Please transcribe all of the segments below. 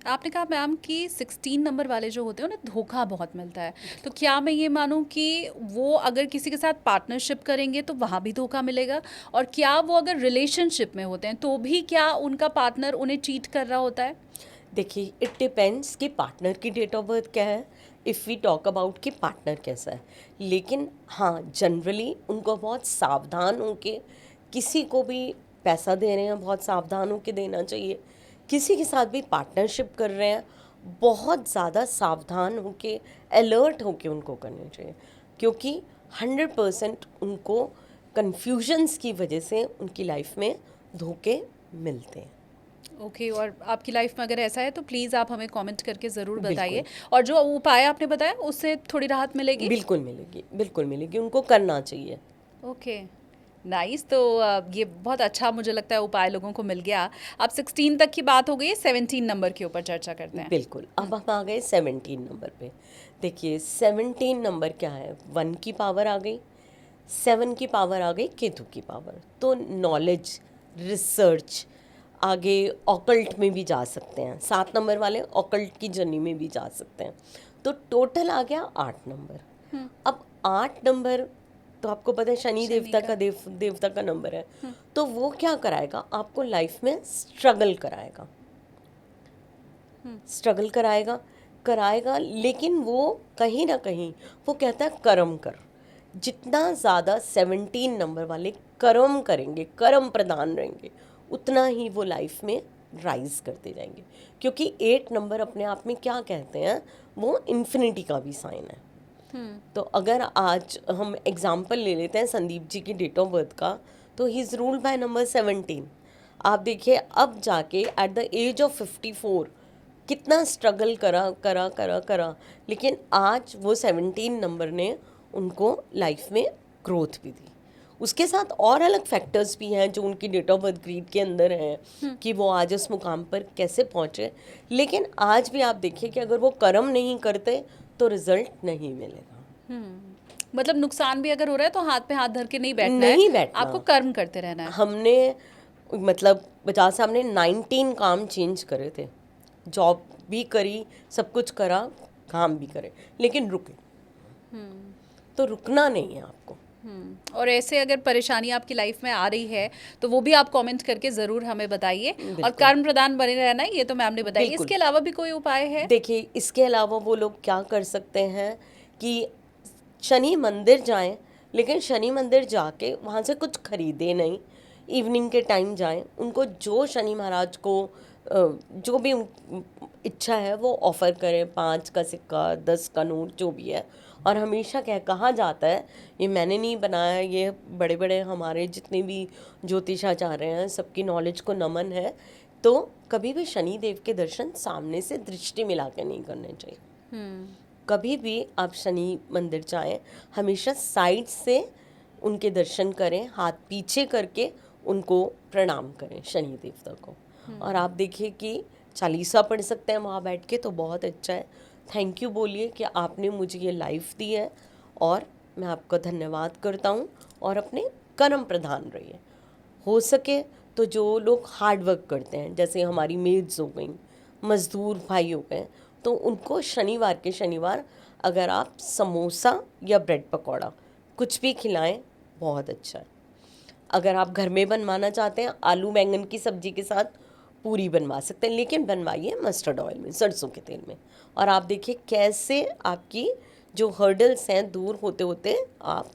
आपने कहा मैम कि 16 नंबर वाले जो होते हैं उन्हें धोखा बहुत मिलता है, तो क्या मैं ये मानूं कि वो अगर किसी के साथ पार्टनरशिप करेंगे तो वहाँ भी धोखा मिलेगा, और क्या वो अगर रिलेशनशिप में होते हैं तो भी क्या उनका पार्टनर उन्हें चीट कर रहा होता है? देखिए, इट डिपेंड्स कि पार्टनर की डेट ऑफ बर्थ क्या है, इफ़ वी टॉक अबाउट कि पार्टनर कैसा है। लेकिन हाँ, जनरली उनको बहुत सावधान होके, किसी को भी पैसा दे रहे हैं बहुत सावधान होके देना चाहिए, किसी के साथ भी पार्टनरशिप कर रहे हैं बहुत ज़्यादा सावधान होके, अलर्ट होके उनको करना चाहिए, क्योंकि 100% उनको कन्फ्यूजन्स की वजह से उनकी लाइफ में धोखे मिलते हैं। ओके, और आपकी लाइफ में अगर ऐसा है तो प्लीज़ आप हमें कमेंट करके ज़रूर बताइए, बिल्कुल, और जो उपाय आपने बताया उससे थोड़ी राहत मिलेगी। बिल्कुल मिलेगी, बिल्कुल मिलेगी, उनको करना चाहिए। Okay, nice. तो ये बहुत अच्छा मुझे लगता है उपाय लोगों को मिल गया। अब 16 तक की बात हो गई है, 17 नंबर के ऊपर चर्चा करते हैं। बिल्कुल, अब हम आ गए 17 नंबर पे। देखिए, 17 नंबर क्या है, 1 की पावर आ गई, 7 की पावर आ गई, केतु की पावर। तो नॉलेज, रिसर्च, आगे ऑकल्ट में भी जा सकते हैं, 7 नंबर वाले ऑकल्ट की जर्नी में भी जा सकते हैं। तो टोटल आ गया 8 नंबर। अब 8 नंबर तो आपको पता है शनि शनि देवता का। का देवता का नंबर है। तो वो क्या कराएगा, आपको लाइफ में स्ट्रगल कराएगा, स्ट्रगल कराएगा, कराएगा, लेकिन वो कहीं ना कहीं वो कहता है कर्म कर। जितना ज़्यादा 17 नंबर वाले कर्म करेंगे, कर्म प्रधान रहेंगे, उतना ही वो लाइफ में राइज करते जाएंगे, क्योंकि 8 नंबर अपने आप में क्या कहते हैं, वो इन्फिनिटी का भी साइन है। तो अगर आज हम एग्जाम्पल ले लेते हैं संदीप जी की डेट ऑफ बर्थ का, तो he is ruled by number 17। आप देखिए, अब जाके एट द एज ऑफ 54 कितना स्ट्रगल करा करा करा करा, लेकिन आज वो 17 नंबर ने उनको लाइफ में ग्रोथ भी दी। उसके साथ और अलग फैक्टर्स भी हैं जो उनकी डेट ऑफ बर्थ ग्रीड के अंदर हैं कि वो आज उस मुकाम पर कैसे पहुँचे। लेकिन आज भी आप देखिए कि अगर वो कर्म नहीं करते तो रिजल्ट नहीं मिलेगा। मतलब नुकसान भी अगर हो रहा है तो हाथ पे हाथ धर के नहीं बैठना है, नहीं बैठना। आपको कर्म करते रहना है। हमने मतलब बजाज साहब ने 19 काम चेंज करे थे, जॉब भी करी, सब कुछ करा, काम भी करे, लेकिन रुके। तो रुकना नहीं है आपको। और ऐसे अगर परेशानी आपकी लाइफ में आ रही है तो वो भी आप कमेंट करके ज़रूर हमें बताइए, और बिल्कुल, कर्म प्रदान बने रहना है, ये तो मैम ने बताई। बिल्कुल। इसके अलावा भी कोई उपाय है? देखिए, इसके अलावा वो लोग क्या कर सकते हैं कि शनि मंदिर जाएं, लेकिन शनि मंदिर जाके वहाँ से कुछ खरीदे नहीं, इवनिंग के टाइम जाएं, उनको जो शनि महाराज को जो भी इच्छा है वो ऑफ़र करें, 5 का सिक्का, 10 का नोट, जो भी है। और हमेशा कहा जाता है, ये मैंने नहीं बनाया, ये बड़े बड़े हमारे जितने भी ज्योतिषाचार्य हैं सबकी नॉलेज को नमन है। तो कभी भी शनि देव के दर्शन सामने से दृष्टि मिला के नहीं करने चाहिए। कभी भी आप शनि मंदिर जाएं, हमेशा साइड से उनके दर्शन करें, हाथ पीछे करके उनको प्रणाम करें शनि देवता को। और आप देखिए कि चालीसा पढ़ सकते हैं वहाँ बैठ के, तो बहुत अच्छा है। थैंक यू बोलिए कि आपने मुझे ये लाइफ दी है, और मैं आपका धन्यवाद करता हूँ। और अपने कर्म प्रधान रहिए। हो सके तो जो लोग हार्ड वर्क करते हैं, जैसे हमारी मेड्स हो गई, मज़दूर भाई हो गए, तो उनको शनिवार के शनिवार अगर आप समोसा या ब्रेड पकौड़ा कुछ भी खिलाएं, बहुत अच्छा है। अगर आप घर में बनवाना चाहते हैं, आलू बैंगन की सब्ज़ी के साथ पूरी बनवा सकते हैं, लेकिन बनवाइए मस्टर्ड ऑयल में, सरसों के तेल में। और आप देखिए कैसे आपकी जो हर्डल्स हैं दूर होते होते आप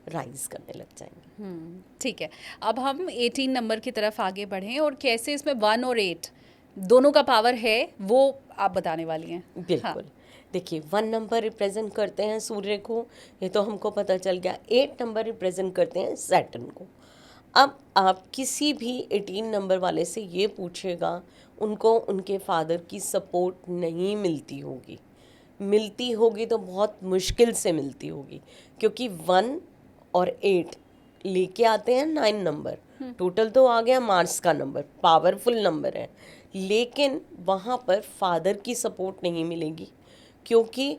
राइज करने लग जाएंगे। ठीक है, अब हम 18 नंबर की तरफ आगे बढ़ें, और कैसे इसमें 1 और 8 दोनों का पावर है वो आप बताने वाली हैं। हाँ। बिल्कुल। देखिए, 1 नंबर रिप्रेजेंट करते हैं सूर्य को, ये तो हमको पता चल गया। 8 नंबर रिप्रेजेंट करते हैं सैटर्न को। अब आप किसी भी 18 नंबर वाले से ये पूछेगा, उनको उनके फादर की सपोर्ट नहीं मिलती होगी, मिलती होगी तो बहुत मुश्किल से मिलती होगी, क्योंकि 1 और 8 लेके आते हैं 9 नंबर। टोटल तो आ गया मार्स का नंबर, पावरफुल नंबर है, लेकिन वहाँ पर फादर की सपोर्ट नहीं मिलेगी, क्योंकि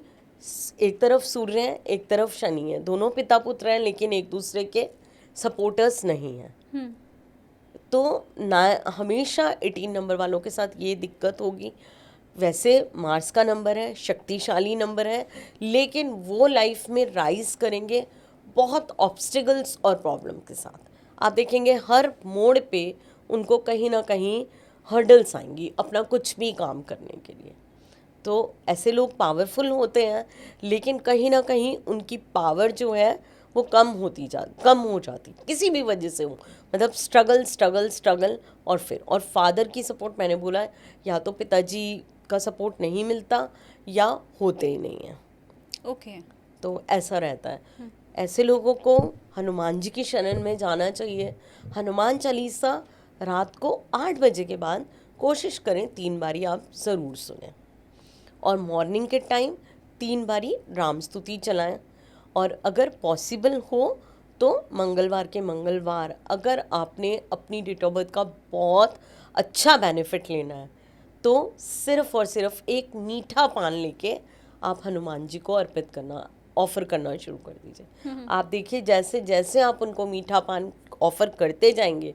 एक तरफ सूर्य है, एक तरफ शनि है, दोनों पिता पुत्र हैं, लेकिन एक दूसरे के सपोर्टर्स नहीं हैं। तो ना हमेशा 18 नंबर वालों के साथ ये दिक्कत होगी। वैसे मार्स का नंबर है, शक्तिशाली नंबर है, लेकिन वो लाइफ में राइज करेंगे बहुत ऑब्स्टिकल्स और प्रॉब्लम के साथ। आप देखेंगे हर मोड़ पे उनको कहीं ना कहीं हर्डल्स आएंगी अपना कुछ भी काम करने के लिए। तो ऐसे लोग पावरफुल होते हैं, लेकिन कहीं ना कहीं उनकी पावर जो है वो कम हो जाती किसी भी वजह से हो, मतलब स्ट्रगल स्ट्रगल स्ट्रगल। और फादर की सपोर्ट, मैंने बोला है, या तो पिताजी का सपोर्ट नहीं मिलता या होते ही नहीं है। ओके। तो ऐसा रहता है। ऐसे लोगों को हनुमान जी की शरण में जाना चाहिए। हनुमान चालीसा रात को 8 बजे के बाद कोशिश करें 3 बारी आप ज़रूर सुनें, और मॉर्निंग के टाइम 3 बारी राम स्तुति चलाएं। और अगर पॉसिबल हो तो मंगलवार के मंगलवार, अगर आपने अपनी डेट ऑफ बर्थ का बहुत अच्छा बेनिफिट लेना है, तो सिर्फ और सिर्फ एक मीठा पान लेके आप हनुमान जी को अर्पित करना, ऑफ़र करना शुरू कर दीजिए। आप देखिए जैसे जैसे आप उनको मीठा पान ऑफ़र करते जाएंगे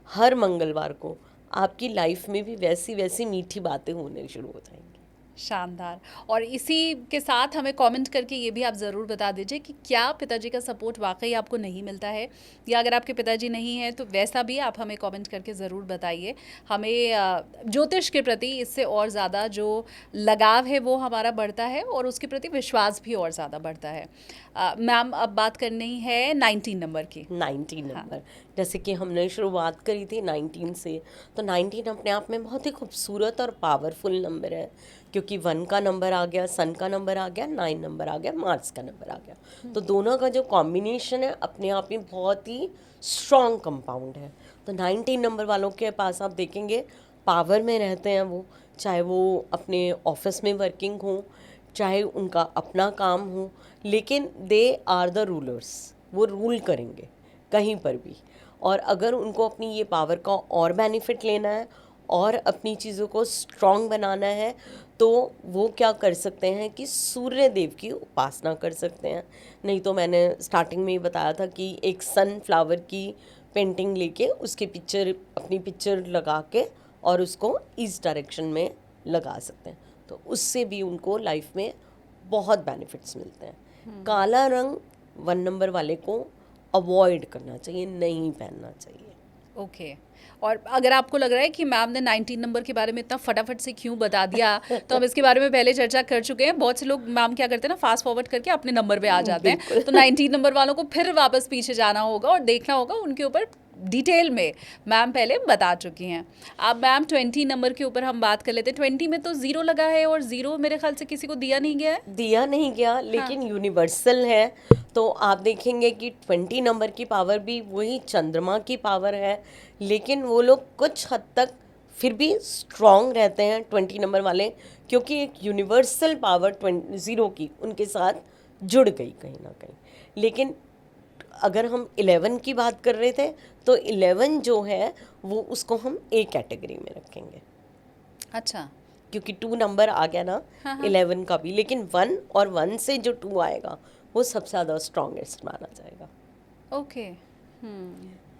हर मंगलवार को, आपकी लाइफ में भी वैसी वैसी मीठी बातें होने शुरू हो जाएंगी। शानदार। और इसी के साथ हमें कमेंट करके ये भी आप ज़रूर बता दीजिए कि क्या पिताजी का सपोर्ट वाकई आपको नहीं मिलता है, या अगर आपके पिताजी नहीं हैं तो वैसा भी आप हमें कमेंट करके ज़रूर बताइए। हमें ज्योतिष के प्रति इससे और ज़्यादा जो लगाव है वो हमारा बढ़ता है, और उसके प्रति विश्वास भी और ज़्यादा बढ़ता है। मैम, अब बात करनी है 19 नंबर की। 19 नंबर, जैसे कि हमने शुरुआत करी थी 19 से, तो 19 अपने आप में बहुत ही खूबसूरत और पावरफुल नंबर है, क्योंकि 1 का नंबर आ गया, सन का नंबर आ गया, 9 नंबर आ गया, मार्स का नंबर आ गया। तो दोनों का जो कॉम्बिनेशन है अपने आप में बहुत ही स्ट्रॉन्ग कंपाउंड है। तो 19 नंबर वालों के पास आप देखेंगे पावर में रहते हैं वो, चाहे वो अपने ऑफिस में वर्किंग हो, चाहे उनका अपना काम हो, लेकिन दे आर द रूलर्स, वो रूल करेंगे कहीं पर भी। और अगर उनको अपनी ये पावर का और बेनिफिट लेना है और अपनी चीज़ों को स्ट्रॉन्ग बनाना है, तो वो क्या कर सकते हैं कि सूर्य देव की उपासना कर सकते हैं। नहीं तो मैंने स्टार्टिंग में ही बताया था कि एक सनफ्लावर की पेंटिंग लेके उसकी पिक्चर, अपनी पिक्चर लगा के और उसको ईस्ट डायरेक्शन में लगा सकते हैं, तो उससे भी उनको लाइफ में बहुत बेनिफिट्स मिलते हैं। काला रंग 1 नंबर वाले को अवॉइड करना चाहिए, नहीं पहनना चाहिए। ओके। और अगर आपको लग रहा है कि मैम ने 19 नंबर के बारे में इतना फटाफट से क्यों बता दिया, तो हम इसके बारे में पहले चर्चा कर चुके हैं। बहुत से लोग मैम क्या करते हैं ना, फास्ट फॉरवर्ड करके अपने नंबर पे आ जाते हैं। तो 19 नंबर वालों को फिर वापस पीछे जाना होगा और देखना होगा, उनके ऊपर डिटेल में मैम पहले बता चुकी हैं। अब मैम 20 नंबर के ऊपर हम बात कर लेते हैं। 20 में तो 0 लगा है, और 0 मेरे ख्याल से किसी को दिया नहीं गया है। दिया नहीं गया, लेकिन यूनिवर्सल है। तो आप देखेंगे कि 20 नंबर की पावर भी वही चंद्रमा की पावर है, लेकिन वो लोग कुछ हद तक फिर भी स्ट्रॉन्ग रहते हैं 20 नंबर वाले, क्योंकि एक यूनिवर्सल पावर 0 की उनके साथ जुड़ गई कहीं ना कहीं। लेकिन अगर हम 11 की बात कर रहे थे, तो 11 जो है वो उसको हम ए कैटेगरी में रखेंगे। अच्छा। क्योंकि 2 नंबर आ गया ना, 11 का भी, लेकिन 1 और 1 से जो 2 आएगा वो सबसे ज़्यादा स्ट्रॉन्गेस्ट माना जाएगा। ओके।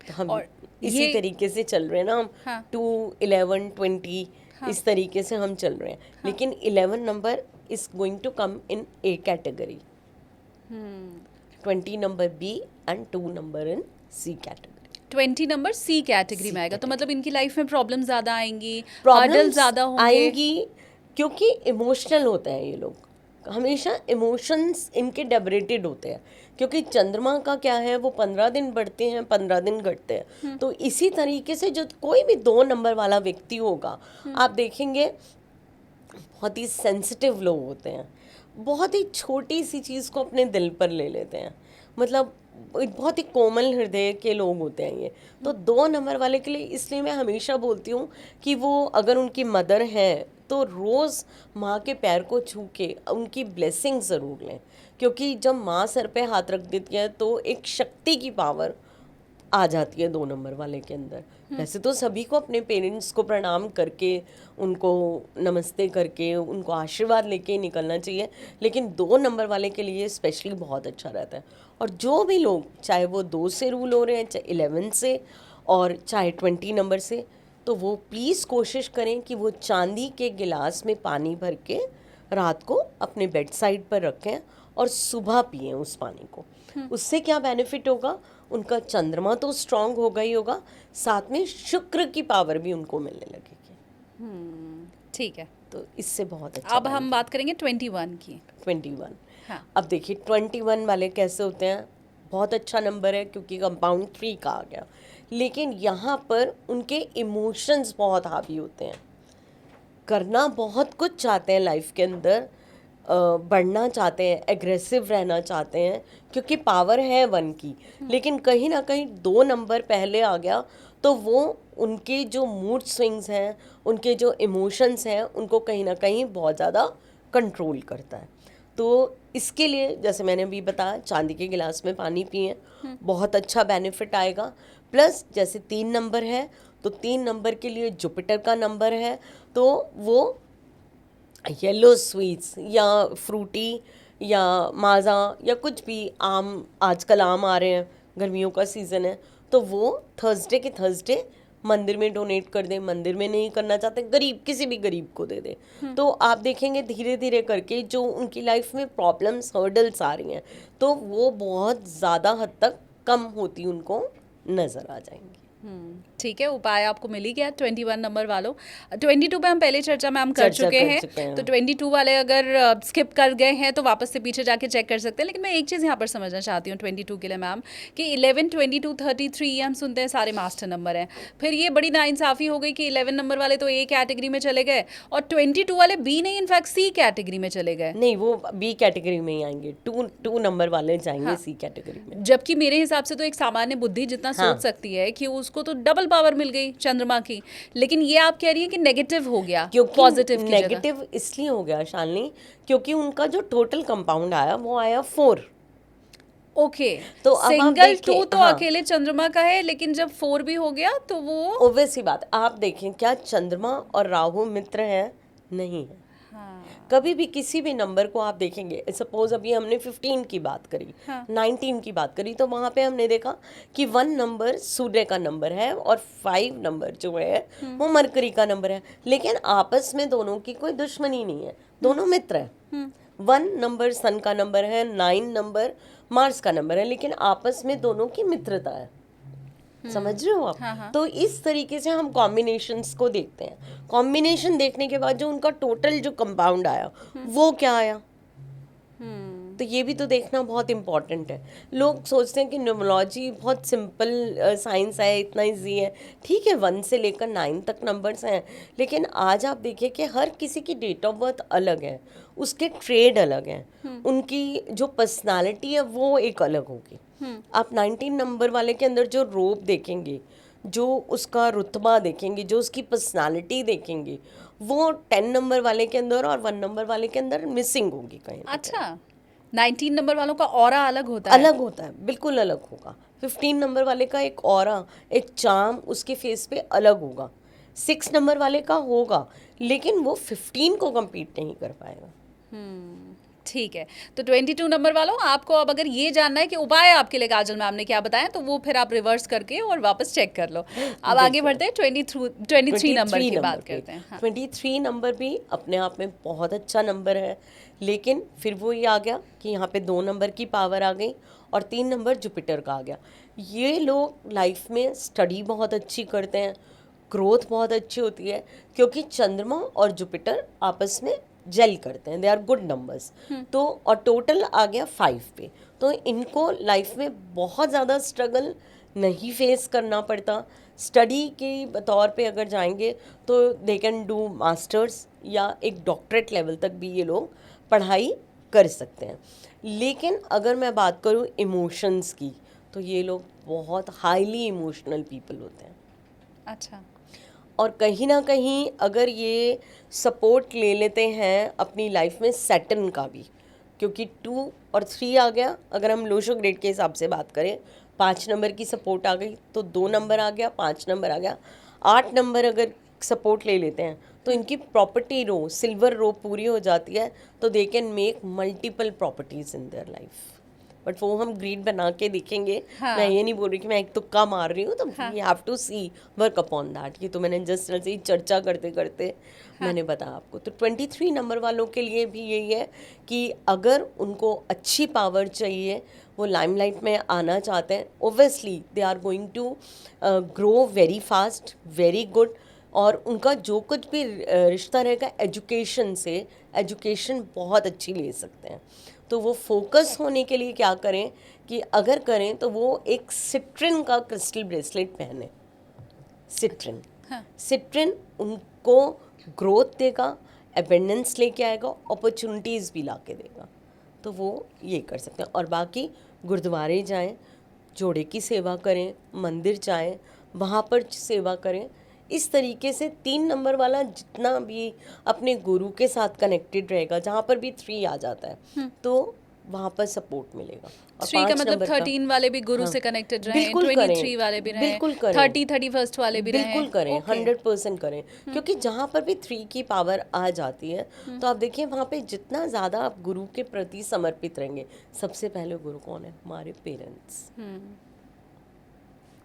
तो हम और इसी तरीके से चल रहे हैं ना, हम 2, 11, 20 इस तरीके से हम चल रहे हैं। लेकिन 11 number is going to come in A category, 20 number B and 2 number in C category. 20 number C category में आएगा, तो मतलब इनकी लाइफ में प्रॉब्लम ज़्यादा आएंगी, हर्डल प्रॉब्लम्स ज़्यादा होंगे। आएंगी, क्योंकि इमोशनल होते हैं ये लोग, हमेशा इमोशंस इनके डेबरेटेड होते हैं। क्योंकि चंद्रमा का क्या है, वो 15 दिन बढ़ते हैं, 15 दिन घटते हैं। तो इसी तरीके से जो कोई भी 2 नंबर वाला व्यक्ति होगा, आप देखेंगे बहुत ही सेंसिटिव लोग होते हैं, बहुत ही छोटी सी चीज़ को अपने दिल पर ले लेते हैं, मतलब बहुत ही कोमल हृदय के लोग होते हैं ये। तो 2 नंबर वाले के लिए इसलिए मैं हमेशा बोलती हूँ कि वो अगर उनकी मदर है तो रोज़ माँ के पैर को छू के उनकी ब्लेसिंग ज़रूर लें, क्योंकि जब माँ सर पे हाथ रख देती है तो एक शक्ति की पावर आ जाती है 2 नंबर वाले के अंदर। वैसे तो सभी को अपने पेरेंट्स को प्रणाम करके, उनको नमस्ते करके, उनको आशीर्वाद लेके निकलना चाहिए, लेकिन 2 नंबर वाले के लिए स्पेशली बहुत अच्छा रहता है। और जो भी लोग, चाहे वो 2 से रूल हो रहे हैं, चाहे 11 से, और चाहे 20 नंबर से, तो वो प्लीज़ कोशिश करें कि वो चांदी के गिलास में पानी भर के रात को अपने बेड साइड पर रखें और सुबह पिएं उस पानी को। उससे क्या बेनिफिट होगा, उनका चंद्रमा तो स्ट्रांग होगा ही होगा, साथ में शुक्र की पावर भी उनको मिलने लगेगी। ठीक है, तो इससे बहुत अच्छा। अब हम बात करेंगे 21 की। 21। हाँ। अब देखिए 21 वाले कैसे होते हैं, बहुत अच्छा नंबर है क्योंकि कंपाउंड 3 का आ गया, लेकिन यहाँ पर उनके इमोशंस बहुत हावी होते हैं, करना बहुत कुछ चाहते हैं लाइफ के अंदर, बढ़ना चाहते हैं, एग्रेसिव रहना चाहते हैं क्योंकि पावर है 1 की, लेकिन कहीं ना कहीं 2 नंबर पहले आ गया तो वो उनके जो मूड स्विंग्स हैं, उनके जो इमोशंस हैं, उनको कहीं ना कहीं बहुत ज़्यादा कंट्रोल करता है। तो इसके लिए जैसे मैंने अभी बताया, चांदी के गिलास में पानी पिए, बहुत अच्छा बेनिफिट आएगा। प्लस जैसे 3 नंबर है तो 3 नंबर के लिए जुपिटर का नंबर है, तो वो येलो स्वीट्स या फ्रूटी या माज़ा या कुछ भी, आम, आजकल आम आ रहे हैं, गर्मियों का सीज़न है, तो वो थर्सडे के थर्सडे मंदिर में डोनेट कर दें। मंदिर में नहीं करना चाहते, गरीब, किसी भी गरीब को दे दें। तो आप देखेंगे धीरे धीरे करके जो उनकी लाइफ में प्रॉब्लम्स, हर्डल्स आ रही हैं, तो वो बहुत ज़्यादा हद तक कम होती उनको नज़र आ जाएंगी। ठीक है, उपाय आपको मिल ही गया 21 नंबर वालों। 22 पे हम पहले चर्चा में हम कर चुके हैं, तो 22 वाले अगर स्किप कर गए हैं तो वापस से पीछे जाके चेक कर सकते हैं। लेकिन मैं एक चीज़ यहाँ पर समझना चाहती हूँ 22 के लिए मैम, कि 11, 22, 33 ये हम सुनते हैं सारे मास्टर नंबर हैं, फिर ये बड़ी नाइंसाफ़ी हो गई कि 11 नंबर वाले तो ए कैटेगरी में चले गए और 22 वाले बी नहीं, इनफैक्ट सी कैटेगरी में चले गए। नहीं, वो बी कैटेगरी में ही आएंगे, 2 नंबर वाले जाएंगे सी कैटेगरी में। जबकि मेरे हिसाब से तो एक सामान्य बुद्धि जितना सोच सकती है कि उसको तो डबल पावर मिल गई चंद्रमा की, लेकिन ये आप कह रही हैं कि नेगेटिव हो गया, क्योंकि पॉजिटिव की जगह। नेगेटिव इसलिए हो गया शालिनी, क्योंकि उनका जो टोटल कंपाउंड आया वो आया 4। ओके, तो अब आप सिंगल देखिए, 2 तो हाँ, अकेले चंद्रमा का है, लेकिन जब 4 भी हो गया तो वो ओबवियस सी बात। आप देखें, क्या चंद्रमा और राहु मित्र है? नहीं है। कभी भी किसी भी नंबर को आप देखेंगे, सपोज अभी हमने 15 की बात करी, 19 की बात करी, तो वहाँ पे हमने देखा कि 1 नंबर सूर्य का नंबर है और 5 नंबर जो है वो मरकरी का नंबर है, लेकिन आपस में दोनों की कोई दुश्मनी नहीं है, दोनों मित्र हैं। 1 नंबर सन का नंबर है, 9 नंबर मार्स का नंबर है, लेकिन आपस में दोनों की मित्रता है। समझ रहे हो आप? तो इस तरीके से हम कॉम्बिनेशंस को देखते हैं। कॉम्बिनेशन देखने के बाद जो उनका टोटल जो कंपाउंड आया वो क्या आया, तो ये भी तो देखना बहुत इम्पॉर्टेंट है। लोग सोचते हैं कि न्यूमरोलॉजी बहुत सिंपल साइंस है, इतना ईजी है। ठीक है, 1 से लेकर 9 तक नंबर्स हैं, लेकिन आज आप देखिए कि हर किसी की डेट ऑफ बर्थ अलग है, उसके ट्रेड अलग हैं, उनकी जो पर्सनालिटी है वो एक अलग होगी। आप 19 नंबर वाले के अंदर जो रोब देखेंगे, जो उसका रुतबा देखेंगे, जो उसकी पर्सनालिटी देखेंगे, वो 10 नंबर वाले के अंदर और 1 नंबर वाले के अंदर मिसिंग होगी कहीं। अच्छा, 19 नंबर वालों का ऑरा अलग होता है? अलग होता है, बिल्कुल अलग होगा। 15 नंबर वाले का एक ऑरा, एक चार्म उसके फेस पे अलग होगा। 6 नंबर वाले का होगा, लेकिन वो 15 को compete नहीं कर पाएगा। ठीक है, तो 22 नंबर वालों, आपको अब अगर ये जानना है कि उपाय आपके लिए काजल मैम ने क्या बताया, तो वो फिर आप रिवर्स करके और वापस चेक कर लो। अब आगे बढ़ते हैं 23 नंबर की बात करते हैं। 23 नंबर भी अपने आप में बहुत अच्छा नंबर है, लेकिन फिर वो ये आ गया कि यहाँ पे 2 नंबर की पावर आ गई और 3 नंबर जुपिटर का आ गया। ये लोग लाइफ में स्टडी बहुत अच्छी करते हैं, ग्रोथ बहुत अच्छी होती है, क्योंकि चंद्रमा और जुपिटर आपस में जेल करते हैं, दे आर गुड नंबर्स। तो और टोटल आ गया 5 पे, तो इनको लाइफ में बहुत ज़्यादा स्ट्रगल नहीं फेस करना पड़ता। स्टडी के तौर पे अगर जाएंगे तो दे कैन डू मास्टर्स या एक डॉक्टरेट लेवल तक भी ये लोग पढ़ाई कर सकते हैं। लेकिन अगर मैं बात करूँ इमोशंस की, तो ये लोग बहुत हाईली इमोशनल पीपल होते हैं। अच्छा, और कहीं ना कहीं अगर ये सपोर्ट ले लेते हैं अपनी लाइफ में सैटर्न का भी, क्योंकि 2 और 3 आ गया, अगर हम लोशो ग्रेड के हिसाब से बात करें, 5 नंबर की सपोर्ट आ गई तो 2 नंबर आ गया, 5 नंबर आ गया, 8 नंबर अगर सपोर्ट ले लेते हैं तो इनकी प्रॉपर्टी रो, सिल्वर रो पूरी हो जाती है, तो they can make multiple properties in their life. But वो हम ग्रीड बना के देखेंगे। हाँ। मैं ये नहीं बोल रही कि मैं एक तुक्का मार रही हूँ, तो we have to see work upon that. ये तो मैंने जस्ट ऐसे ही चर्चा करते करते मैंने बताया आपको। तो 23 नंबर वालों के लिए भी यही है कि अगर उनको अच्छी पावर चाहिए, वो लाइमलाइट में आना चाहते हैं, obviously they are going to grow very fast, very good. और उनका जो कुछ भी रिश्ता रहेगा एजुकेशन से, एजुकेशन बहुत अच्छी ले सकते हैं। तो वो फोकस होने के लिए क्या करें कि अगर करें तो वो एक सिट्रिन का क्रिस्टल ब्रेसलेट पहने। सिट्रिन, हाँ। सिट्रिन उनको ग्रोथ देगा, एबेंडेंस लेके आएगा, अपॉर्चुनिटीज़ भी ला के देगा। तो वो ये कर सकते हैं। और बाकी गुरुद्वारे जाएं, जोड़े की सेवा करें, मंदिर जाएं, वहाँ पर सेवा करें। इस तरीके से 3 नंबर वाला जितना भी अपने गुरु के साथ कनेक्टेड रहेगा, जहाँ पर भी 3 आ जाता है तो वहाँ पर सपोर्ट मिलेगा। और 3 का 5 मतलब नंबर का 13 वाले भी गुरु हाँ, से कनेक्टेड रहें, बिल्कुल करें, 23 वाले भी रहें, बिल्कुल करें, 31st वाले भी रहें। बिल्कुल करें, ओके। 100% करें। क्योंकि जहाँ पर भी 3 की पावर आ जाती है तो आप देखिए वहाँ पे जितना ज़्यादा आप गुरु के प्रति समर्पित रहेंगे। सबसे पहले गुरु कौन है? हमारे पेरेंट्स।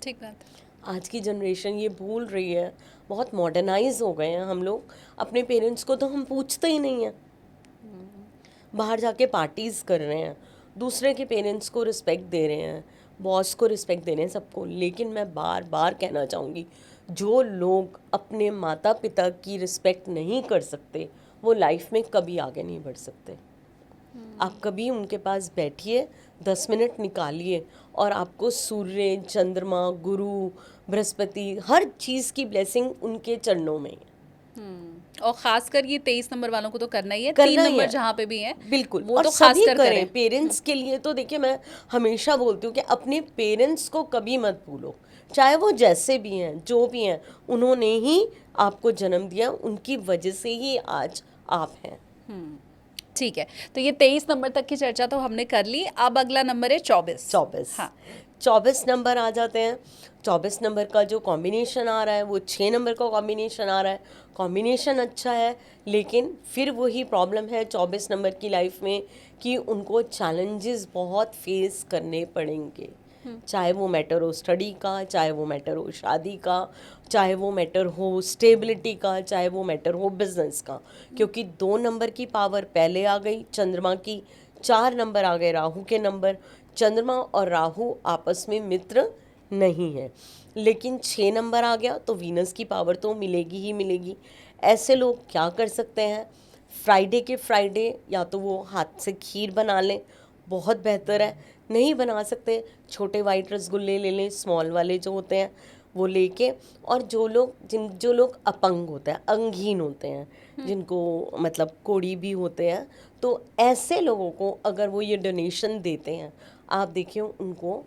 ठीक बात है। आज की जनरेशन ये भूल रही है, बहुत मॉडर्नाइज हो गए हैं हम लोग। अपने पेरेंट्स को तो हम पूछते ही नहीं हैं। बाहर जाके पार्टीज़ कर रहे हैं, दूसरे के पेरेंट्स को रिस्पेक्ट दे रहे हैं, बॉस को रिस्पेक्ट दे रहे हैं, सबको। लेकिन मैं बार बार कहना चाहूँगी, जो लोग अपने माता पिता की रिस्पेक्ट नहीं कर सकते वो लाइफ में कभी आगे नहीं बढ़ सकते। आप कभी उनके पास बैठिए, 10 मिनट निकालिए और आपको सूर्य, चंद्रमा, गुरु, बृहस्पति, हर चीज़ की ब्लेसिंग उनके चरणों में है। और खासकर ये 23 नंबर वालों को तो करना ही है, करना 3 ही नंबर है। जहाँ पे भी हैं बिल्कुल, वो और तो सभी खासकर करें। करें। पेरेंट्स के लिए तो देखिए, मैं हमेशा बोलती हूँ कि अपने पेरेंट्स को कभी मत भूलो, चाहे वो जैसे भी हैं, जो भी हैं। उन्होंने ही आपको जन्म दिया, उनकी वजह से ही आज आप हैं। ठीक है, तो ये 23 नंबर तक की चर्चा तो हमने कर ली। अब अगला नंबर है 24। 24। हाँ। 24 नंबर आ जाते हैं। 24 नंबर का जो कॉम्बिनेशन आ रहा है वो 6 नंबर का कॉम्बिनेशन आ रहा है। कॉम्बिनेशन अच्छा है, लेकिन फिर वही प्रॉब्लम है 24 नंबर की लाइफ में कि उनको चैलेंजेस बहुत फेस करने पड़ेंगे। चाहे वो मैटर हो स्टडी का, चाहे वो मैटर हो शादी का, चाहे वो मैटर हो स्टेबिलिटी का, चाहे वो मैटर हो बिजनेस का। क्योंकि 2 नंबर की पावर पहले आ गई चंद्रमा की, 4 नंबर आ गए राहु के नंबर। चंद्रमा और राहु आपस में मित्र नहीं है, लेकिन 6 नंबर आ गया तो वीनस की पावर तो मिलेगी ही मिलेगी। ऐसे लोग क्या कर सकते हैं? फ्राइडे के फ्राइडे या तो वो हाथ से खीर बना लें, बहुत बेहतर है। नहीं बना सकते, छोटे वाइट रसगुल्ले ले लें, स्मॉल वाले जो होते हैं वो लेके। और जो लोग अपंग होते हैं, अंगहीन होते हैं, जिनको मतलब कोड़ी भी होते हैं, तो ऐसे लोगों को अगर वो ये डोनेशन देते हैं, आप देखिए उनको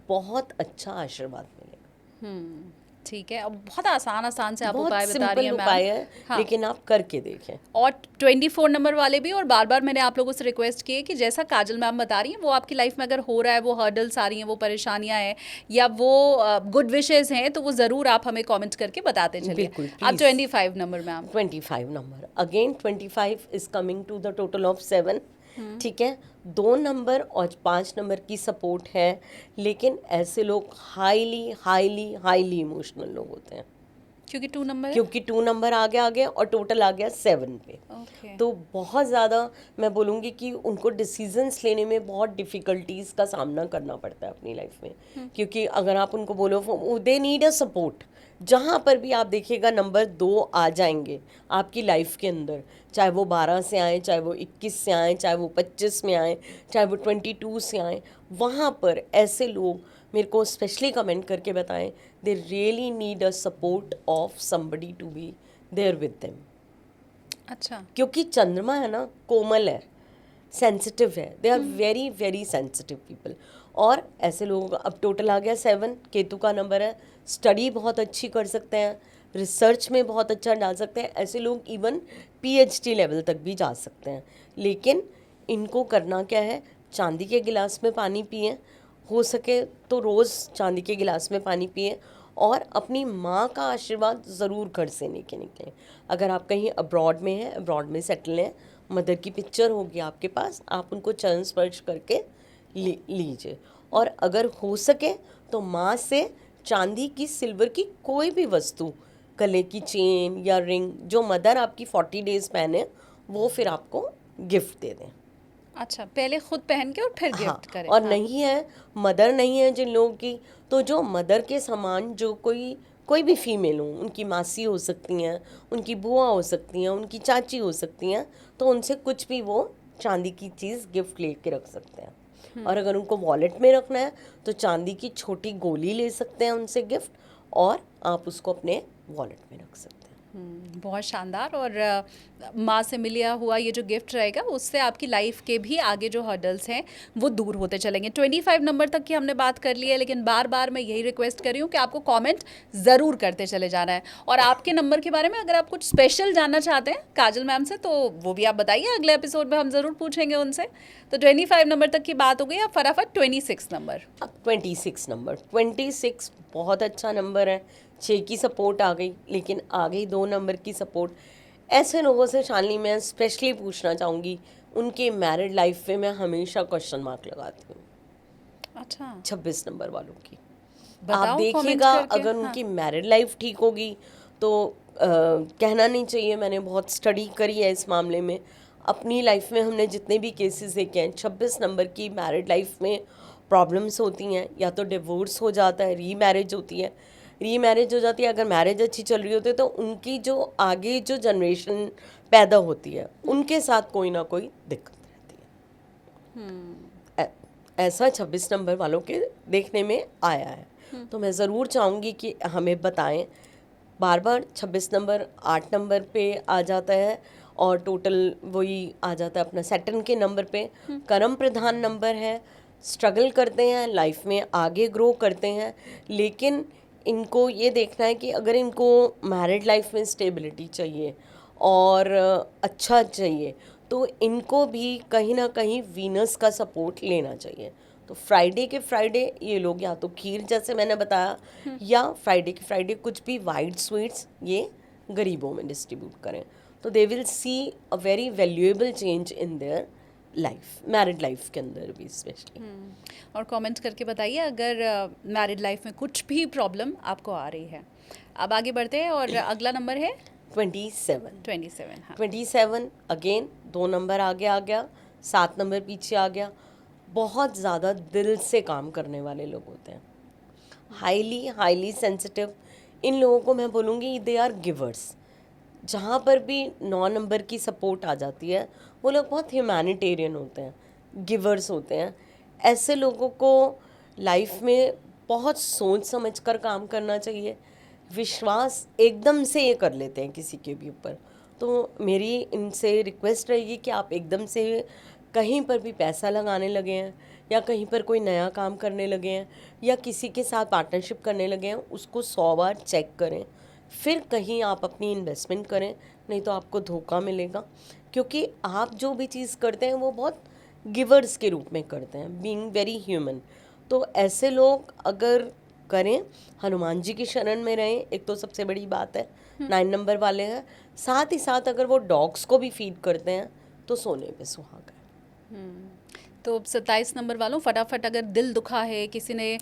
बहुत अच्छा आशीर्वाद मिलेगा। ठीक है, अब बहुत आसान से आप बहुत उपाय बता रही सिंपल हैं उपाय मैम। है, हाँ। लेकिन आप करके देखें। और 24 नंबर वाले भी। और बार बार मैंने आप लोगों से रिक्वेस्ट की है कि जैसा काजल मैम बता रही हैं, वो आपकी लाइफ में अगर हो रहा है, वो हर्डल्स आ रही हैं, वो परेशानियां हैं, या वो गुड विशेस हैं, तो वो ज़रूर आप हमें कमेंट करके बताते चलिए। बिल्कुल, अब please। 25 number ma'am. 25 number again, 25 is coming to the total of 7। ठीक है, 2 नंबर और 5 नंबर की सपोर्ट है, लेकिन ऐसे लोग हाईली हाईली हाईली इमोशनल लोग होते हैं। क्योंकि 2 नंबर है। क्योंकि 2 नंबर आ गया और टोटल आ गया 7 पे। ओके। तो बहुत ज़्यादा मैं बोलूँगी कि उनको डिसीजंस लेने में बहुत डिफ़िकल्टीज़ का सामना करना पड़ता है अपनी लाइफ में। क्योंकि अगर आप उनको बोलो, दे नीड अ सपोर्ट। जहाँ पर भी आप देखिएगा नंबर 2 आ जाएंगे आपकी लाइफ के अंदर, चाहे वो 12 से आए, चाहे वो 21 से आए, चाहे वो 25 में आए, चाहे वो 22 से आए, वहाँ पर ऐसे लोग मेरे को स्पेशली कमेंट करके बताएं, they really need a support of somebody to be there with them. अच्छा। क्योंकि चंद्रमा है ना, कोमल है, सेंसिटिव है, they are very very sensitive people. और ऐसे लोगों का अब टोटल आ गया 7, केतु का नंबर है। स्टडी बहुत अच्छी कर सकते हैं, रिसर्च में बहुत अच्छा डाल सकते हैं। ऐसे लोग इवन PhD लेवल तक भी जा सकते हैं। लेकिन इनको करना क्या है? चांदी के गिलास में पानी पिए, हो सके तो रोज़ चांदी के गिलास में पानी पिए, और अपनी माँ का आशीर्वाद ज़रूर घर से लेके निकलें। अगर आप कहीं अब्रॉड में हैं, अब्रॉड में सेटल हैं, मदर की पिक्चर होगी आपके पास, आप उनको चरण स्पर्श करके लीजिए। और अगर हो सके तो माँ से चांदी की, सिल्वर की कोई भी वस्तु, गले की चेन या रिंग, जो मदर आपकी 40 डेज पहने, वो फिर आपको गिफ्ट दे दें। अच्छा, पहले खुद पहन के और फिर हाँ, गिफ्ट करें। और हाँ। नहीं है, मदर नहीं है जिन लोगों की, तो जो मदर के समान जो कोई भी फीमेल हो, उनकी मासी हो सकती हैं, उनकी बुआ हो सकती हैं, उनकी चाची हो सकती हैं, तो उनसे कुछ भी वो चांदी की चीज़ गिफ्ट लेके रख सकते हैं। और अगर उनको वॉलेट में रखना है तो चांदी की छोटी गोली ले सकते हैं उनसे गिफ्ट, और आप उसको अपने वॉलेट में रख सकते हैं। बहुत शानदार। और माँ से मिलिया हुआ ये जो गिफ्ट रहेगा उससे आपकी लाइफ के भी आगे जो हर्डल्स हैं वो दूर होते चलेंगे। 25 नंबर तक की हमने बात कर ली है, लेकिन बार बार मैं यही रिक्वेस्ट कर रही हूँ कि आपको कमेंट ज़रूर करते चले जाना है। और आपके नंबर के बारे में अगर आप कुछ स्पेशल जानना चाहते हैं काजल मैम से, तो वो भी आप बताइए, अगले एपिसोड में हम ज़रूर पूछेंगे उनसे। तो 25 नंबर तक की बात हो गई, अब फटाफट 26 नंबर। अब 26 नंबर, 26 बहुत अच्छा नंबर है। 6 की सपोर्ट आ गई, लेकिन आ गई 2 नंबर की सपोर्ट। ऐसे लोगों से शालिनी मैं स्पेशली पूछना चाहूँगी, उनके मैरिड लाइफ में मैं हमेशा क्वेश्चन मार्क लगाती हूँ अच्छा, 26 नंबर वालों की। आप बताओ कमेंट देखिएगा, करके। अगर हाँ। उनकी मैरिड लाइफ ठीक होगी तो कहना नहीं चाहिए, मैंने बहुत स्टडी करी है इस मामले में। अपनी लाइफ में हमने जितने भी केसेस देखे हैं, 26 नंबर की मैरिड लाइफ में प्रॉब्लम्स होती हैं, या तो डिवोर्स हो जाता है, रीमैरिज होती है। रीमैरिज हो जाती है, अगर मैरिज अच्छी चल रही होती है तो उनकी जो आगे जो जनरेशन पैदा होती है उनके साथ कोई ना कोई दिक्कत रहती है। ऐसा 26 नंबर वालों के देखने में आया है। तो मैं ज़रूर चाहूँगी कि हमें बताएं। बार बार 26 नंबर 8 नंबर पे आ जाता है, और टोटल वही आ जाता है अपना सैटर्न के नंबर पे। कर्म प्रधान नंबर है, स्ट्रगल करते हैं लाइफ में, आगे ग्रो करते हैं, लेकिन इनको ये देखना है कि अगर इनको मैरिड लाइफ में स्टेबिलिटी चाहिए और अच्छा चाहिए, तो इनको भी कहीं ना कहीं वीनस का सपोर्ट लेना चाहिए। तो फ्राइडे के फ्राइडे ये लोग या तो खीर, जैसे मैंने बताया, या फ्राइडे के फ्राइडे कुछ भी वाइट स्वीट्स ये गरीबों में डिस्ट्रीब्यूट करें, तो they will see a very valuable change in their life, married life के अंदर भी स्पेशली। और कमेंट करके बताइए अगर मैरिड लाइफ में कुछ भी प्रॉब्लम आपको आ रही है। अब आगे बढ़ते हैं, और अगला नंबर है 27। 27। हाँ। 27 अगेन 2 नंबर आगे आ गया, 7 नंबर पीछे आ गया। बहुत ज़्यादा दिल से काम करने वाले लोग होते हैं, हाईली सेंसिटिव। इन लोगों को मैं बोलूँगी दे आर गिवर्स। जहाँ पर भी 9 नंबर की सपोर्ट आ जाती है, वो लोग बहुत ह्यूमैनिटेरियन होते हैं, गिवर्स होते हैं। ऐसे लोगों को लाइफ में बहुत सोच समझ कर काम करना चाहिए। विश्वास एकदम से ये कर लेते हैं किसी के भी ऊपर। तो मेरी इनसे रिक्वेस्ट रहेगी कि आप एकदम से कहीं पर भी पैसा लगाने लगे हैं, या कहीं पर कोई नया काम करने लगे हैं, या किसी के साथ पार्टनरशिप करने लगे हैं, उसको 100 बार चेक करें, फिर कहीं आप अपनी इन्वेस्टमेंट करें, नहीं तो आपको धोखा मिलेगा। क्योंकि आप जो भी चीज़ करते हैं वो बहुत गिवर्स के रूप में करते हैं, बीइंग वेरी ह्यूमन। तो ऐसे लोग अगर करें, हनुमान जी की शरण में रहें, एक तो सबसे बड़ी बात है। 9 नंबर वाले हैं, साथ ही साथ अगर वो डॉग्स को भी फीड करते हैं तो सोने पे सुहागा है। तो 27 नंबर वालों, फटाफट अगर दिल दुखा है, किसी ने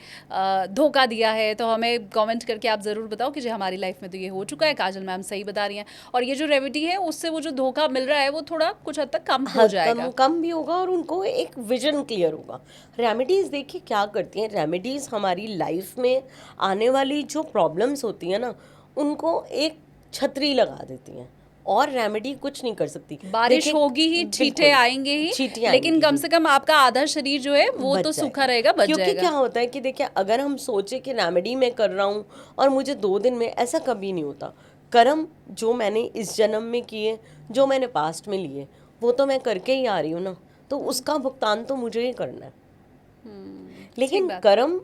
धोखा दिया है, तो हमें कमेंट करके आप ज़रूर बताओ कि जी हमारी लाइफ में तो ये हो चुका है, काजल मैम सही बता रही हैं, और ये जो रेमेडी है उससे वो जो धोखा मिल रहा है वो थोड़ा कुछ हद तक कम हो हद जाएगा। कम भी होगा, और उनको एक विजन क्लियर होगा। रेमेडीज़ देखिए क्या करती हैं, रेमेडीज़ हमारी लाइफ में आने वाली जो प्रॉब्लम्स होती हैं ना, उनको एक छतरी लगा देती हैं, और रेमेडी कुछ नहीं कर सकती। बारिश देखिए, होगी ही, छींटे बिल्कुल, आएंगे ही, चींटियाँ लेकिन आएंगी कम ही, से कम आपका आधा शरीर जो है वो बच तो सूखा जाएगा। रहेगा, बच क्योंकि क्या जाएगा। होता है कि देखिए, अगर हम सोचे कि रेमेडी मैं कर रहा हूँ और मुझे 2 दिन में, ऐसा कभी नहीं होता। कर्म जो मैंने इस जन्म में किए, जो मैंने पास्ट में लिए, वो तो मैं करके ही आ रही हूँ ना, तो उसका भुगतान तो मुझे ही करना है। ठीक लेकिन बात। कर्म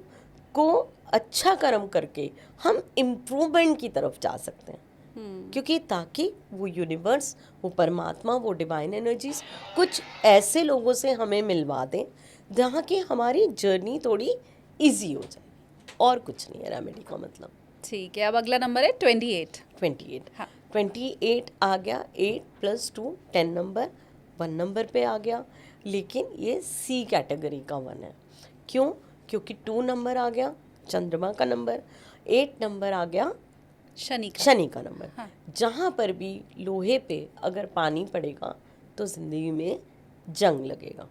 को अच्छा कर्म करके हम इम्प्रूवमेंट की तरफ जा सकते हैं, क्योंकि ताकि वो यूनिवर्स, वो परमात्मा, वो डिवाइन एनर्जीज कुछ ऐसे लोगों से हमें मिलवा दें जहाँ की हमारी जर्नी थोड़ी इजी हो जाए, और कुछ नहीं है रेमेडी का मतलब। ठीक है, अब अगला नंबर है 28। 28। हाँ। 28 आ गया, 8 + 2 10 नंबर, 1 नंबर पे आ गया। लेकिन ये सी कैटेगरी का वन है। क्यों? क्योंकि 2 नंबर आ गया चंद्रमा का नंबर, 8 नंबर आ गया शनि का नंबर। हाँ। जहाँ पर भी लोहे पे अगर पानी पड़ेगा तो ज़िंदगी में जंग लगेगा।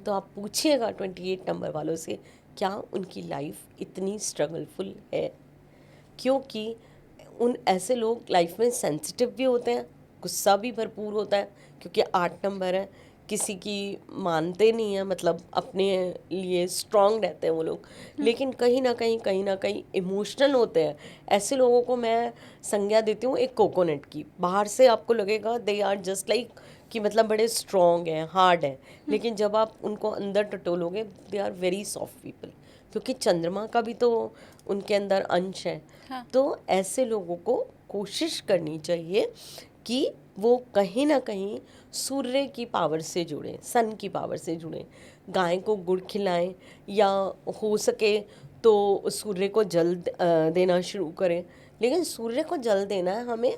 तो आप पूछिएगा 28 नंबर वालों से क्या उनकी लाइफ इतनी स्ट्रगलफुल है, क्योंकि उन ऐसे लोग लाइफ में सेंसिटिव भी होते हैं, गुस्सा भी भरपूर होता है, क्योंकि 8 नंबर है, किसी की मानते नहीं है, मतलब अपने लिए स्ट्रांग रहते हैं वो लोग, लेकिन कहीं ना कहीं इमोशनल होते हैं। ऐसे लोगों को मैं संज्ञा देती हूँ एक कोकोनट की। बाहर से आपको लगेगा दे आर जस्ट लाइक कि मतलब बड़े स्ट्रॉन्ग हैं, हार्ड हैं, लेकिन जब आप उनको अंदर टटोलोगे they are very soft people, क्योंकि चंद्रमा का भी तो उनके अंदर अंश है। हाँ। तो ऐसे लोगों को कोशिश करनी चाहिए कि वो कहीं ना कहीं सूर्य की पावर से जुड़ें, सन की पावर से जुड़ें, गाय को गुड़ खिलाएं, या हो सके तो सूर्य को जल देना शुरू करें। लेकिन सूर्य को जल देना है हमें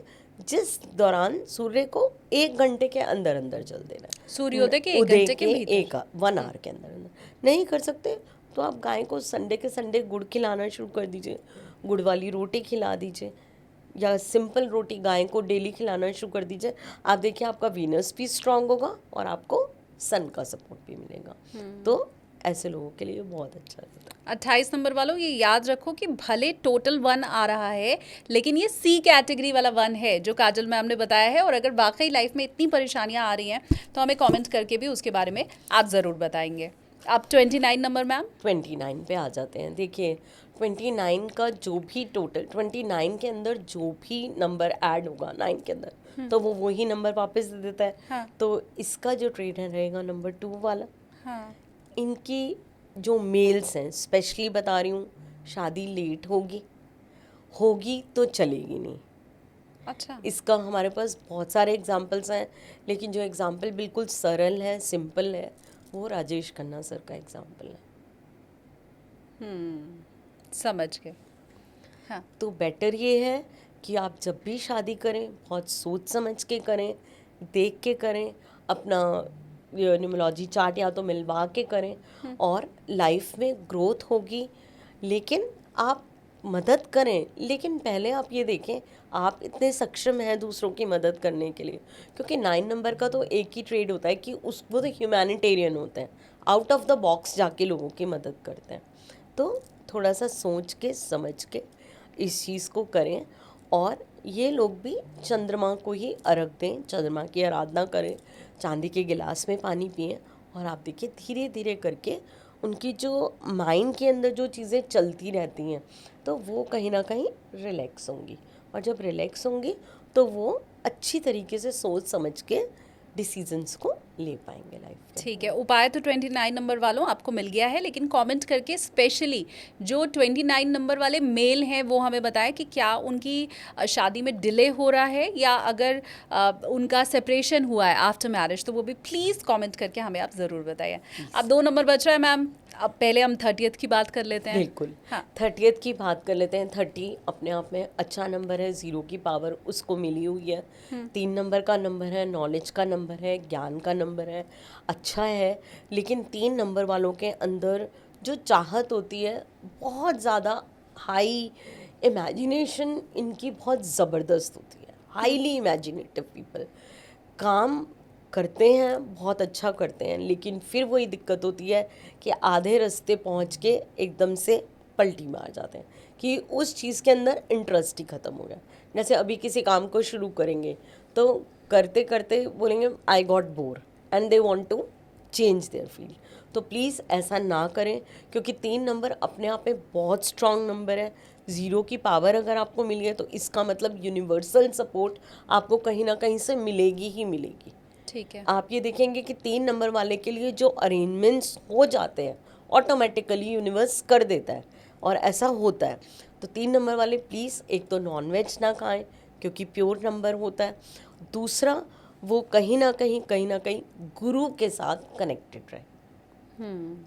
जिस दौरान सूर्य को 1 घंटे के अंदर अंदर जल देना है, सूर्योदय के 1 उदय घंटे के के भीतर। 1 आवर के अंदर अंदर। नहीं कर सकते तो आप गाय को संडे के संडे गुड़ खिलाना शुरू कर दीजिए, गुड़ वाली रोटी खिला दीजिए, या सिंपल रोटी गाय को डेली खिलाना शुरू कर दीजिए। आप देखिए आपका वीनस भी स्ट्रांग होगा और आपको सन का सपोर्ट भी मिलेगा। तो ऐसे लोगों के लिए बहुत अच्छा रहता है। 28 नंबर वालों ये याद रखो कि भले टोटल 1 आ रहा है, लेकिन ये सी कैटेगरी वाला 1 है जो काजल मैम ने बताया है। और अगर वाकई लाइफ में इतनी परेशानियां आ रही हैं तो हमें कमेंट करके भी उसके बारे में आप ज़रूर बताएंगे। अब 29 नंबर मैम। 29 पे आ जाते हैं। देखिए 29 का जो भी टोटल 29 के अंदर जो भी नंबर ऐड होगा 9 के अंदर, तो वो वही नंबर वापस दे देता है। हाँ। तो इसका जो ट्रेड है रहेगा नंबर 2 वाला। हाँ। इनकी जो मेल्स हैं, स्पेशली बता रही हूँ, शादी लेट होगी तो चलेगी नहीं। अच्छा। इसका हमारे पास बहुत सारे एग्जाम्पल्स हैं, लेकिन जो एग्जाम्पल बिल्कुल सरल है, सिंपल है, वो राजेश खन्ना सर का एग्जाम्पल है। समझ गए। हाँ। तो बेटर ये है कि आप जब भी शादी करें बहुत सोच समझ के करें, देख के करें, अपना न्यूमरोलॉजी चार्ट या तो मिलवा के करें, और लाइफ में ग्रोथ होगी। लेकिन आप मदद करें, लेकिन पहले आप ये देखें आप इतने सक्षम हैं दूसरों की मदद करने के लिए, क्योंकि 9 नंबर का तो एक ही ट्रेड होता है कि वो तो ह्यूमैनिटेरियन होते हैं, आउट ऑफ द बॉक्स जाके लोगों की मदद करते हैं। तो थोड़ा सा सोच के समझ के इस चीज़ को करें, और ये लोग भी चंद्रमा को ही अर्घ दें, चंद्रमा की आराधना करें, चांदी के गिलास में पानी पिएं, और आप देखिए धीरे धीरे करके उनकी जो माइंड के अंदर जो चीज़ें चलती रहती हैं तो वो कहीं ना कहीं रिलैक्स होंगी, और जब रिलैक्स होंगी तो वो अच्छी तरीके से सोच समझ के डिसीजंस को ले पाएंगे लाइफ में। ठीक है, उपाय तो 29 नंबर वालों आपको मिल गया है, लेकिन कमेंट करके स्पेशली जो 29 नंबर वाले मेल हैं वो हमें बताएं कि क्या उनकी शादी में डिले हो रहा है, या अगर उनका सेपरेशन हुआ है आफ्टर मैरिज, तो वो भी प्लीज़ कमेंट करके हमें आप ज़रूर बताइए। अब 2 नंबर बच रहा है मैम, अब पहले हम 30th की बात कर लेते हैं। बिल्कुल। हाँ। 30th की बात कर लेते हैं। 30 अपने आप में अच्छा नंबर है, 0 की पावर उसको मिली हुई है। 3 नंबर का नंबर है, नॉलेज का नंबर है, ज्ञान का नंबर है, अच्छा है। लेकिन 3 नंबर वालों के अंदर जो चाहत होती है बहुत ज़्यादा हाई, इमेजिनेशन इनकी बहुत ज़बरदस्त होती है, हाईली इमेजिनेटिव पीपल। काम करते हैं, बहुत अच्छा करते हैं, लेकिन फिर वही दिक्कत होती है कि आधे रास्ते पहुंच के एकदम से पलटी मार जाते हैं कि उस चीज़ के अंदर इंटरेस्ट ही ख़त्म हो गया। जैसे अभी किसी काम को शुरू करेंगे तो करते करते बोलेंगे I got bore and they want to change their field. तो प्लीज़ ऐसा ना करें, क्योंकि 3 नंबर अपने आप में बहुत स्ट्रॉन्ग नंबर है। 0 की पावर अगर आपको मिली है तो इसका मतलब यूनिवर्सल सपोर्ट आपको कहीं ना कहीं से मिलेगी ही मिलेगी। ठीक है। आप ये देखेंगे कि 3 नंबर वाले के लिए जो अरेंजमेंट्स हो जाते हैं ऑटोमेटिकली यूनिवर्स कर देता है, और ऐसा होता है। तो 3 नंबर वाले प्लीज़ एक तो नॉनवेज ना खाएं क्योंकि प्योर नंबर होता है, दूसरा वो कहीं ना कहीं गुरु के साथ कनेक्टेड रहे।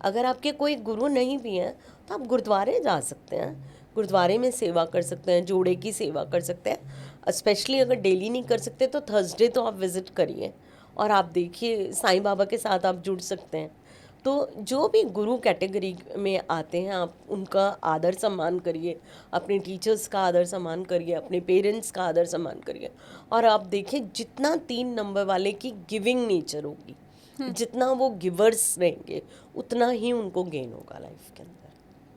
अगर आपके कोई गुरु नहीं भी हैं तो आप गुरुद्वारे जा सकते हैं, गुरुद्वारे में सेवा कर सकते हैं, जोड़े की सेवा कर सकते हैं। स्पेशली अगर डेली नहीं कर सकते तो थर्सडे तो आप विज़िट करिए, और आप देखिए साईं बाबा के साथ आप जुड़ सकते हैं। तो जो भी गुरु कैटेगरी में आते हैं आप उनका आदर सम्मान करिए, अपने टीचर्स का आदर सम्मान करिए, अपने पेरेंट्स का आदर सम्मान करिए। और आप देखिए जितना 3 नंबर वाले की गिविंग नेचर होगी, जितना वो गिवर्स रहेंगे, उतना ही उनको गेन होगा लाइफ के अंदर।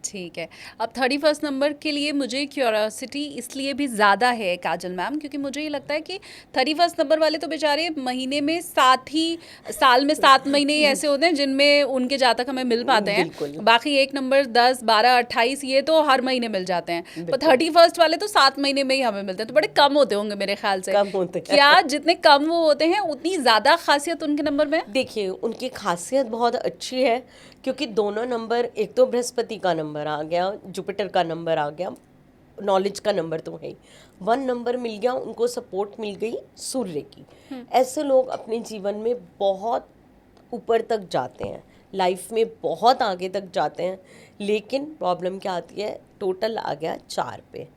ठीक है। अब 31st नंबर के लिए मुझे क्यूरियोसिटी इसलिए भी ज़्यादा है काजल मैम, क्योंकि मुझे ये लगता है कि 31st नंबर वाले तो बेचारे महीने में 7 ही, साल में 7 महीने ही ऐसे होते हैं जिनमें उनके जातक हमें मिल पाते हैं। बिल्कुल। बाकी 1 नंबर 10, 12, 28 ये तो हर महीने मिल जाते हैं, पर बिल्कुल। 31st वाले तो 7 महीने में ही हमें मिलते हैं, तो बड़े कम होते होंगे मेरे ख्याल से। कम होते हैं। क्या जितने कम वो होते हैं उतनी ज़्यादा खासियत उनके नंबर में है? देखिए उनकी खासियत बहुत अच्छी है, क्योंकि दोनों नंबर, एक तो बृहस्पति का नंबर आ गया, जुपिटर का नंबर आ गया, नॉलेज का नंबर तो है ही, 1 नंबर मिल गया, उनको सपोर्ट मिल गई सूर्य की। ऐसे लोग अपने जीवन में बहुत ऊपर तक जाते हैं, लाइफ में बहुत आगे तक जाते हैं। लेकिन प्रॉब्लम क्या आती है, टोटल आ गया 4 पे।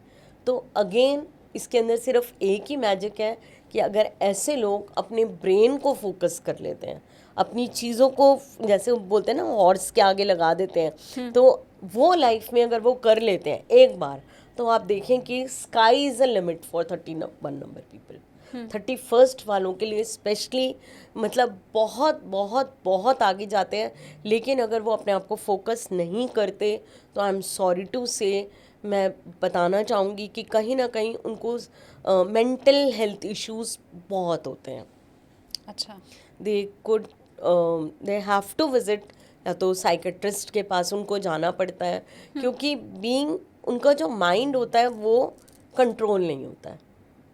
तो अगेन इसके अंदर सिर्फ एक ही मैजिक है कि अगर ऐसे लोग अपने ब्रेन को फोकस कर लेते हैं, अपनी चीज़ों को, जैसे वो बोलते हैं ना हॉर्स के आगे लगा देते हैं, तो वो लाइफ में अगर वो कर लेते हैं एक बार, तो आप देखें कि sky is a limit for 31 number people. 31st वालों के लिए स्पेशली मतलब बहुत बहुत बहुत आगे जाते हैं। लेकिन अगर वो अपने आप को फोकस नहीं करते तो आई एम सॉरी टू से, मैं बताना चाहूँगी कि कहीं ना कहीं उनको मेंटल हेल्थ इश्यूज बहुत होते हैं। अच्छा। दे हैव टू विजिट, या तो साइकेट्रिस्ट के पास उनको जाना पड़ता है, क्योंकि बीइंग उनका जो माइंड होता है वो कंट्रोल नहीं होता है।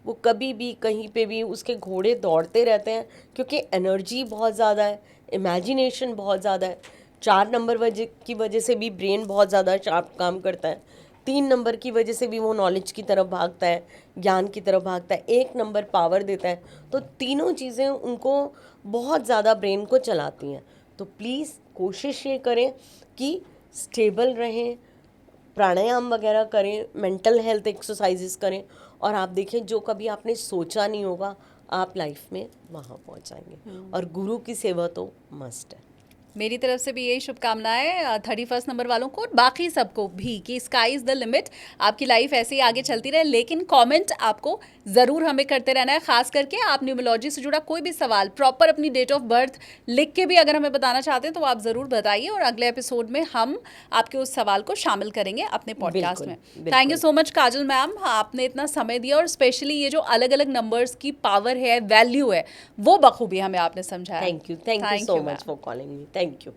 वो कभी भी कहीं पे भी उसके घोड़े दौड़ते रहते हैं, क्योंकि एनर्जी बहुत ज़्यादा है, इमेजिनेशन बहुत ज़्यादा है। 4 नंबर की वजह से भी ब्रेन बहुत ज़्यादा शार्प काम करता है। 3 नंबर की वजह से भी वो नॉलेज की तरफ भागता है, ज्ञान की तरफ भागता है। 1 नंबर पावर देता है। तो तीनों चीज़ें उनको बहुत ज़्यादा ब्रेन को चलाती हैं। तो प्लीज़ कोशिश ये करें कि स्टेबल रहें, प्राणायाम वगैरह करें, मेंटल हेल्थ एक्सरसाइजेस करें, और आप देखें जो कभी आपने सोचा नहीं होगा आप लाइफ में वहाँ पहुँच जाएंगे। और गुरु की सेवा तो मस्ट है। मेरी तरफ से भी यही शुभकामनाएं 31st नंबर वालों को और बाकी सबको भी, कि स्काई इज़ द लिमिट, आपकी लाइफ ऐसे ही आगे चलती रहे। लेकिन कमेंट आपको ज़रूर हमें करते रहना है, खास करके आप न्यूमरोलॉजी से जुड़ा कोई भी सवाल प्रॉपर अपनी डेट ऑफ बर्थ लिख के भी अगर हमें बताना चाहते हैं तो आप ज़रूर बताइए, और अगले एपिसोड में हम आपके उस सवाल को शामिल करेंगे अपने पॉडकास्ट में। बिल्कुल। Thank you so much Kajal ma'am, आपने इतना समय दिया, और स्पेशली ये जो अलग अलग नंबर्स की पावर है, वैल्यू है, वो बखूबी हमें आपने समझाया। Thank you so much for calling me. Thank you.